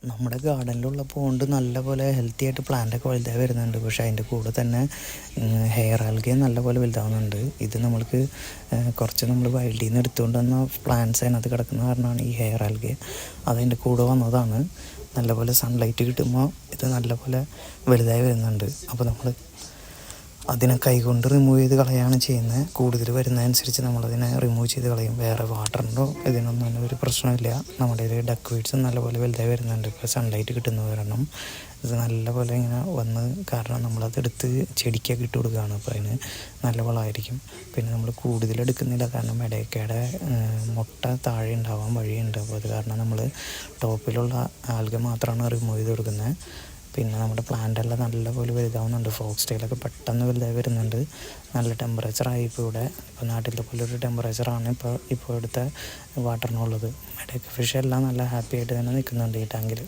നമ്മുടെ ഗാർഡനിലുള്ള പോണ്ട് നല്ലപോലെ ഹെൽത്തി ആയിട്ട് പ്ലാന്റൊക്കെ വലുതായി വരുന്നുണ്ട്. പക്ഷേ അതിൻ്റെ കൂടെ തന്നെ ഹെയർ ആൽഗയും നല്ലപോലെ വലുതാവുന്നുണ്ട്. ഇത് നമ്മൾക്ക് കുറച്ച് നമ്മൾ വൈൽഡിൽ നിന്ന് എടുത്തുകൊണ്ട് വന്ന പ്ലാന്റ്സ് അതിനകത്ത് കിടക്കുന്ന കാരണമാണ് ഈ ഹെയർ ആൽഗ അതിൻ്റെ കൂടെ വന്നതാണ്. നല്ലപോലെ സൺലൈറ്റ് കിട്ടുമ്പോൾ ഇത് നല്ലപോലെ വലുതായി വരുന്നുണ്ട്. അപ്പോൾ നമ്മൾ അതിനെ കൈകൊണ്ട് റിമൂവ് ചെയ്ത് കളയാണ് ചെയ്യുന്നത്. കൂടുതൽ വരുന്നതനുസരിച്ച് നമ്മളതിനെ റിമൂവ് ചെയ്ത് കളയും. വേറെ വാട്ടറിൻ്റെ ഇതിനൊന്നും ഒരു പ്രശ്നമില്ല. നമ്മുടെ ഒരു ഡക്ക് വീഡ്സും നല്ലപോലെ വലുതായി വരുന്നുണ്ട്. ഇപ്പോൾ സൺലൈറ്റ് കിട്ടുന്നത് കാരണം ഇത് നല്ലപോലെ ഇങ്ങനെ വന്ന് കാരണം നമ്മളതെടുത്ത് ചെടിക്കൊക്കെ ഇട്ട് കൊടുക്കുകയാണ്. അപ്പോൾ അതിന് നല്ല വളമായിരിക്കും. പിന്നെ നമ്മൾ കൂടുതലെടുക്കുന്നില്ല കാരണം ഇടയ്ക്കയുടെ മുട്ട താഴെ ഉണ്ടാവാൻ വഴിയുണ്ട്. അപ്പോൾ അത് കാരണം നമ്മൾ ടോപ്പിലുള്ള ആൽഗ മാത്രമാണ് റിമൂവ് ചെയ്ത് കൊടുക്കുന്നത്. പിന്നെ നമ്മുടെ പ്ലാന്റെല്ലാം നല്ലപോലെ വലുതാവുന്നുണ്ട്. ഫോക്സ് ടെയിലൊക്കെ പെട്ടെന്ന് വലുതായി വരുന്നുണ്ട്. നല്ല ടെമ്പറേച്ചറായി ഇവിടെ. ഇപ്പോൾ നാട്ടിലെ പോലെ ഒരു ടെമ്പറേച്ചറാണ് ഇപ്പോൾ ഇവിടുത്തെ വാട്ടറിനുള്ളത്. ഇടയ്ക്ക് ഫിഷ് എല്ലാം നല്ല ഹാപ്പി ആയിട്ട് തന്നെ നിൽക്കുന്നുണ്ട് ഈ ടാങ്കിൽ.